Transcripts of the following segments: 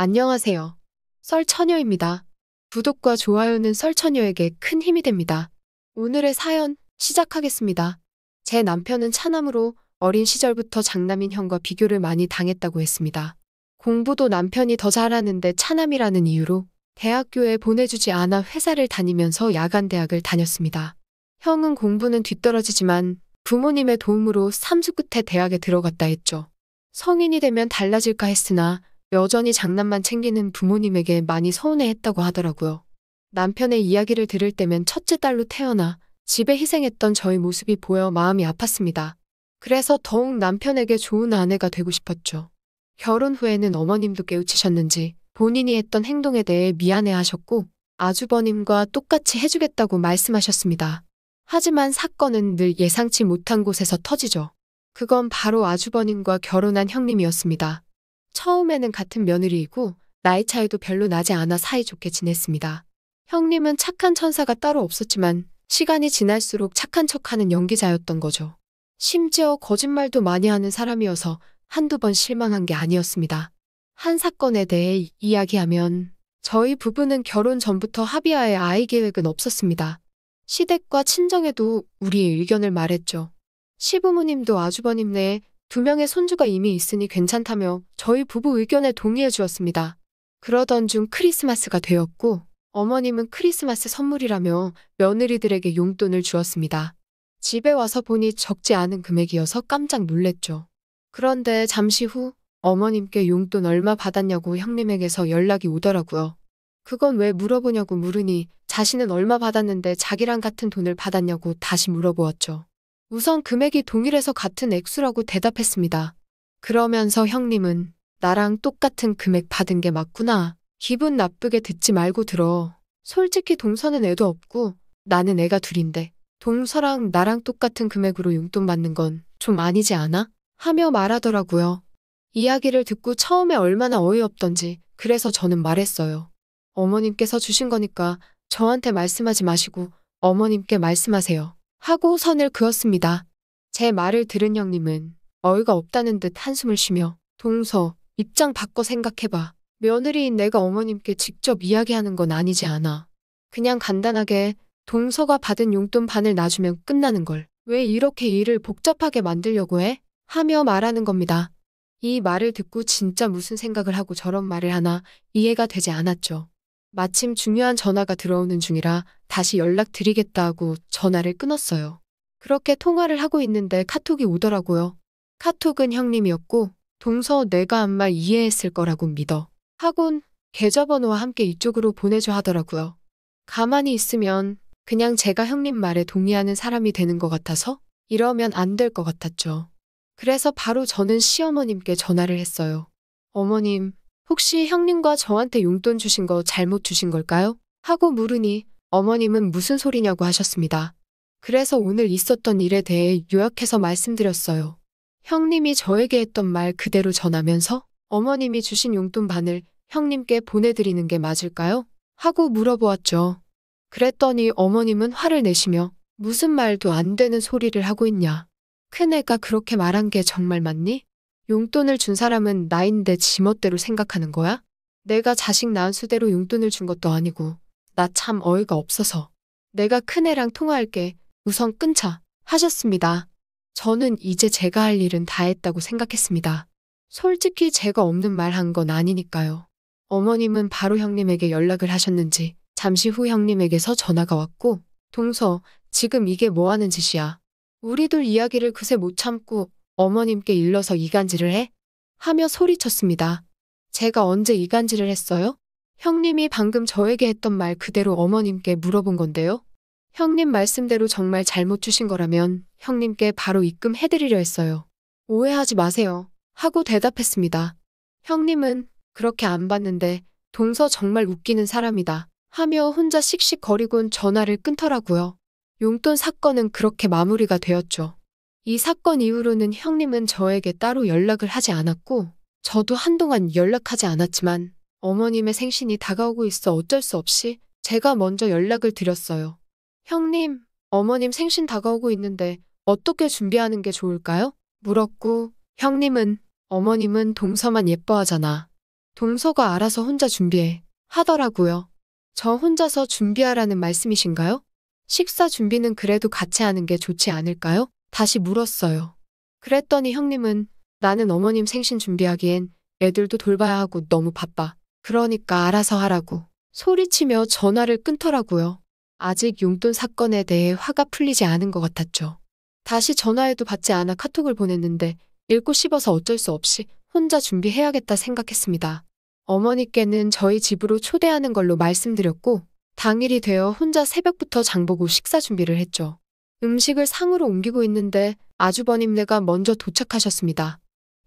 안녕하세요. 썰처녀입니다. 구독과 좋아요는 썰처녀에게 큰 힘이 됩니다. 오늘의 사연 시작하겠습니다. 제 남편은 차남으로 어린 시절부터 장남인 형과 비교를 많이 당했다고 했습니다. 공부도 남편이 더 잘하는데 차남이라는 이유로 대학교에 보내주지 않아 회사를 다니면서 야간 대학을 다녔습니다. 형은 공부는 뒤떨어지지만 부모님의 도움으로 3주 끝에 대학에 들어갔다 했죠. 성인이 되면 달라질까 했으나 여전히 장남만 챙기는 부모님에게 많이 서운해했다고 하더라고요. 남편의 이야기를 들을 때면 첫째 딸로 태어나 집에 희생했던 저의 모습이 보여 마음이 아팠습니다. 그래서 더욱 남편에게 좋은 아내가 되고 싶었죠. 결혼 후에는 어머님도 깨우치셨는지 본인이 했던 행동에 대해 미안해하셨고 아주버님과 똑같이 해주겠다고 말씀하셨습니다. 하지만 사건은 늘 예상치 못한 곳에서 터지죠. 그건 바로 아주버님과 결혼한 형님이었습니다. 처음에는 같은 며느리이고 나이 차이도 별로 나지 않아 사이좋게 지냈습니다. 형님은 착한 천사가 따로 없었지만 시간이 지날수록 착한 척하는 연기자였던 거죠. 심지어 거짓말도 많이 하는 사람이어서 한두 번 실망한 게 아니었습니다. 한 사건에 대해 이야기하면 저희 부부는 결혼 전부터 합의하에 아이 계획은 없었습니다. 시댁과 친정에도 우리의 의견을 말했죠. 시부모님도 아주버님 내에 2명의 손주가 이미 있으니 괜찮다며 저희 부부 의견에 동의해 주었습니다. 그러던 중 크리스마스가 되었고 어머님은 크리스마스 선물이라며 며느리들에게 용돈을 주었습니다. 집에 와서 보니 적지 않은 금액이어서 깜짝 놀랬죠. 그런데 잠시 후 어머님께 용돈 얼마 받았냐고 형님에게서 연락이 오더라고요. 그건 왜 물어보냐고 물으니 자신은 얼마 받았는데 자기랑 같은 돈을 받았냐고 다시 물어보았죠. 우선 금액이 동일해서 같은 액수라고 대답했습니다. 그러면서 형님은 나랑 똑같은 금액 받은 게 맞구나. 기분 나쁘게 듣지 말고 들어. 솔직히 동서는 애도 없고 나는 애가 둘인데 동서랑 나랑 똑같은 금액으로 용돈 받는 건 좀 아니지 않아? 하며 말하더라고요. 이야기를 듣고 처음에 얼마나 어이없던지 그래서 저는 말했어요. 어머님께서 주신 거니까 저한테 말씀하지 마시고 어머님께 말씀하세요. 하고 선을 그었습니다. 제 말을 들은 형님은 어이가 없다는 듯 한숨을 쉬며 동서, 입장 바꿔 생각해봐. 며느리인 내가 어머님께 직접 이야기하는 건 아니지 않아. 그냥 간단하게 동서가 받은 용돈 반을 놔주면 끝나는 걸. 왜 이렇게 일을 복잡하게 만들려고 해? 하며 말하는 겁니다. 이 말을 듣고 진짜 무슨 생각을 하고 저런 말을 하나 이해가 되지 않았죠. 마침 중요한 전화가 들어오는 중이라 다시 연락드리겠다 하고 전화를 끊었어요. 그렇게 통화를 하고 있는데 카톡이 오더라고요. 카톡은 형님이었고 동서 내가 한 말 이해했을 거라고 믿어. 하곤 계좌번호와 함께 이쪽으로 보내줘 하더라고요. 가만히 있으면 그냥 제가 형님 말에 동의하는 사람이 되는 것 같아서 이러면 안 될 것 같았죠. 그래서 바로 저는 시어머님께 전화를 했어요. 어머님, 혹시 형님과 저한테 용돈 주신 거 잘못 주신 걸까요? 하고 물으니 어머님은 무슨 소리냐고 하셨습니다. 그래서 오늘 있었던 일에 대해 요약해서 말씀드렸어요. 형님이 저에게 했던 말 그대로 전하면서 어머님이 주신 용돈 반을 형님께 보내드리는 게 맞을까요? 하고 물어보았죠. 그랬더니 어머님은 화를 내시며 무슨 말도 안 되는 소리를 하고 있냐. 큰애가 그렇게 말한 게 정말 맞니? 용돈을 준 사람은 나인데 지멋대로 생각하는 거야? 내가 자식 낳은 수대로 용돈을 준 것도 아니고 나 참 어이가 없어서 내가 큰애랑 통화할게. 우선 끊자 하셨습니다. 저는 이제 제가 할 일은 다 했다고 생각했습니다. 솔직히 제가 없는 말 한 건 아니니까요. 어머님은 바로 형님에게 연락을 하셨는지 잠시 후 형님에게서 전화가 왔고 동서, 지금 이게 뭐 하는 짓이야? 우리 둘 이야기를 그새 못 참고 어머님께 일러서 이간질을 해? 하며 소리쳤습니다. 제가 언제 이간질을 했어요? 형님이 방금 저에게 했던 말 그대로 어머님께 물어본 건데요. 형님 말씀대로 정말 잘못 주신 거라면 형님께 바로 입금해드리려 했어요. 오해하지 마세요. 하고 대답했습니다. 형님은 그렇게 안 받는데 동서 정말 웃기는 사람이다. 하며 혼자 씩씩거리곤 전화를 끊더라고요. 용돈 사건은 그렇게 마무리가 되었죠. 이 사건 이후로는 형님은 저에게 따로 연락을 하지 않았고 저도 한동안 연락하지 않았지만 어머님의 생신이 다가오고 있어 어쩔 수 없이 제가 먼저 연락을 드렸어요. 형님, 어머님 생신 다가오고 있는데 어떻게 준비하는 게 좋을까요? 물었고 형님은 어머님은 동서만 예뻐하잖아. 동서가 알아서 혼자 준비해 하더라고요. 저 혼자서 준비하라는 말씀이신가요? 식사 준비는 그래도 같이 하는 게 좋지 않을까요? 다시 물었어요. 그랬더니 형님은 나는 어머님 생신 준비하기엔 애들도 돌봐야 하고 너무 바빠. 그러니까 알아서 하라고 소리치며 전화를 끊더라고요. 아직 용돈 사건에 대해 화가 풀리지 않은 것 같았죠. 다시 전화해도 받지 않아 카톡을 보냈는데 읽고 씹어서 어쩔 수 없이 혼자 준비해야겠다 생각했습니다. 어머니께는 저희 집으로 초대하는 걸로 말씀드렸고 당일이 되어 혼자 새벽부터 장보고 식사 준비를 했죠. 음식을 상으로 옮기고 있는데 아주버님네가 먼저 도착하셨습니다.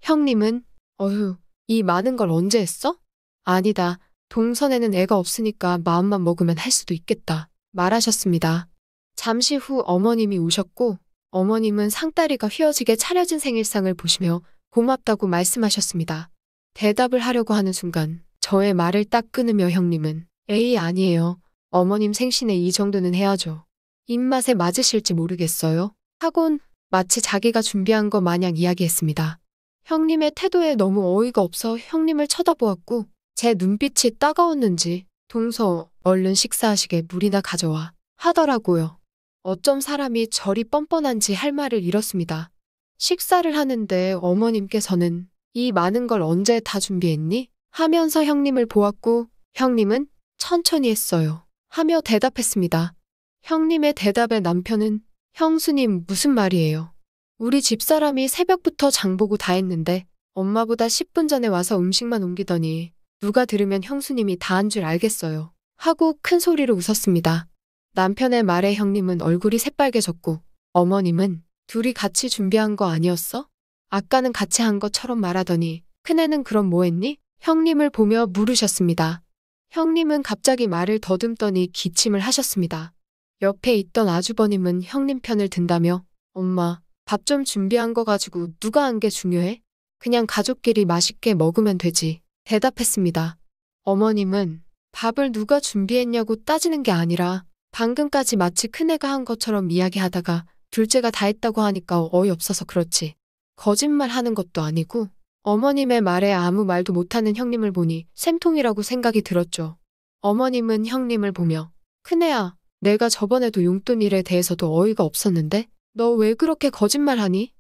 형님은 어휴, 이 많은 걸 언제 했어? 아니다. 동선에는 애가 없으니까 마음만 먹으면 할 수도 있겠다. 말하셨습니다. 잠시 후 어머님이 오셨고 어머님은 상다리가 휘어지게 차려진 생일상을 보시며 고맙다고 말씀하셨습니다. 대답을 하려고 하는 순간 저의 말을 딱 끊으며 형님은 에이 아니에요. 어머님 생신에 이 정도는 해야죠. 입맛에 맞으실지 모르겠어요. 하곤 마치 자기가 준비한 거 마냥 이야기했습니다. 형님의 태도에 너무 어이가 없어 형님을 쳐다보았고 제 눈빛이 따가웠는지 동서 얼른 식사하시게 물이나 가져와 하더라고요. 어쩜 사람이 저리 뻔뻔한지 할 말을 잃었습니다. 식사를 하는데 어머님께서는 이 많은 걸 언제 다 준비했니? 하면서 형님을 보았고 형님은 천천히 했어요. 하며 대답했습니다. 형님의 대답에 남편은 형수님 무슨 말이에요? 우리 집사람이 새벽부터 장보고 다 했는데 엄마보다 10분 전에 와서 음식만 옮기더니 누가 들으면 형수님이 다 한 줄 알겠어요. 하고 큰 소리로 웃었습니다. 남편의 말에 형님은 얼굴이 새빨개졌고 어머님은 둘이 같이 준비한 거 아니었어? 아까는 같이 한 것처럼 말하더니 큰애는 그럼 뭐 했니? 형님을 보며 물으셨습니다. 형님은 갑자기 말을 더듬더니 기침을 하셨습니다. 옆에 있던 아주버님은 형님 편을 든다며 엄마, 밥 좀 준비한 거 가지고 누가 한 게 중요해? 그냥 가족끼리 맛있게 먹으면 되지. 대답했습니다. 어머님은 밥을 누가 준비했냐고 따지는 게 아니라 방금까지 마치 큰애가 한 것처럼 이야기하다가 둘째가 다 했다고 하니까 어이없어서 그렇지. 거짓말하는 것도 아니고 어머님의 말에 아무 말도 못하는 형님을 보니 쌤통이라고 생각이 들었죠. 어머님은 형님을 보며 큰애야, 내가 저번에도 용돈 일에 대해서도 어이가 없었는데 너 왜 그렇게 거짓말하니?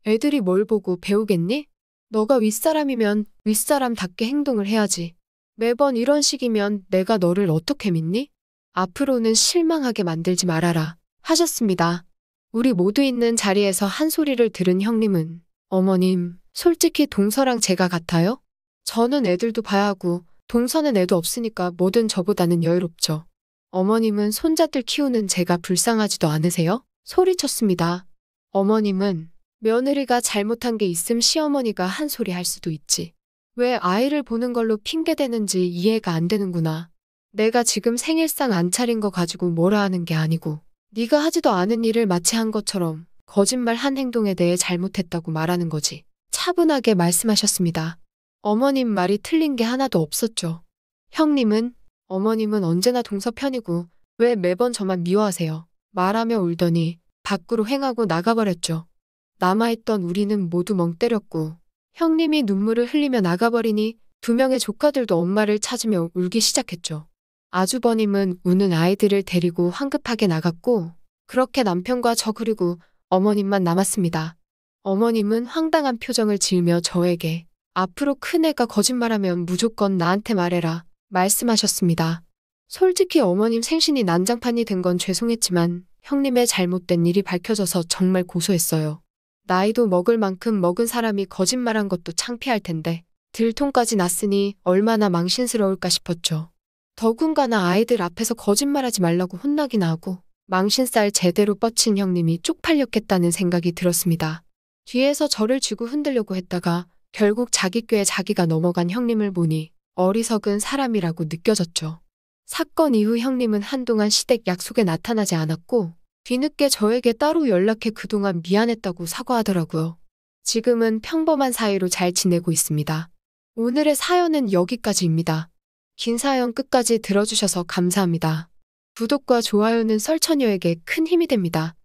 애들이 뭘 보고 배우겠니? 너가 윗사람이면 윗사람답게 행동을 해야지. 매번 이런 식이면 내가 너를 어떻게 믿니? 앞으로는 실망하게 만들지 말아라. 하셨습니다. 우리 모두 있는 자리에서 한 소리를 들은 형님은 어머님, 솔직히 동서랑 제가 같아요? 저는 애들도 봐야 하고 동서는 애도 없으니까 뭐든 저보다는 여유롭죠. 어머님은 손자들 키우는 제가 불쌍하지도 않으세요? 소리쳤습니다. 어머님은 며느리가 잘못한 게 있음 시어머니가 한 소리 할 수도 있지. 왜 아이를 보는 걸로 핑계대는지 이해가 안 되는구나. 내가 지금 생일상 안 차린 거 가지고 뭐라 하는 게 아니고 네가 하지도 않은 일을 마치 한 것처럼 거짓말 한 행동에 대해 잘못했다고 말하는 거지. 차분하게 말씀하셨습니다. 어머님 말이 틀린 게 하나도 없었죠. 형님은 어머님은 언제나 동서 편이고 왜 매번 저만 미워하세요? 말하며 울더니 밖으로 횡하고 나가버렸죠. 남아있던 우리는 모두 멍 때렸고 형님이 눈물을 흘리며 나가버리니 두 명의 조카들도 엄마를 찾으며 울기 시작했죠. 아주버님은 우는 아이들을 데리고 황급하게 나갔고 그렇게 남편과 저 그리고 어머님만 남았습니다. 어머님은 황당한 표정을 지으며 저에게 앞으로 큰애가 거짓말하면 무조건 나한테 말해라 말씀하셨습니다. 솔직히 어머님 생신이 난장판이 된 건 죄송했지만 형님의 잘못된 일이 밝혀져서 정말 고소했어요. 나이도 먹을 만큼 먹은 사람이 거짓말한 것도 창피할 텐데 들통까지 났으니 얼마나 망신스러울까 싶었죠. 더군다나 아이들 앞에서 거짓말하지 말라고 혼나기나 하고 망신살 제대로 뻗친 형님이 쪽팔렸겠다는 생각이 들었습니다. 뒤에서 저를 쥐고 흔들려고 했다가 결국 자기 꾀에 자기가 넘어간 형님을 보니 어리석은 사람이라고 느껴졌죠. 사건 이후 형님은 한동안 시댁 약속에 나타나지 않았고 뒤늦게 저에게 따로 연락해 그동안 미안했다고 사과하더라고요. 지금은 평범한 사이로 잘 지내고 있습니다. 오늘의 사연은 여기까지입니다. 긴 사연 끝까지 들어주셔서 감사합니다. 구독과 좋아요는 썰처녀에게 큰 힘이 됩니다.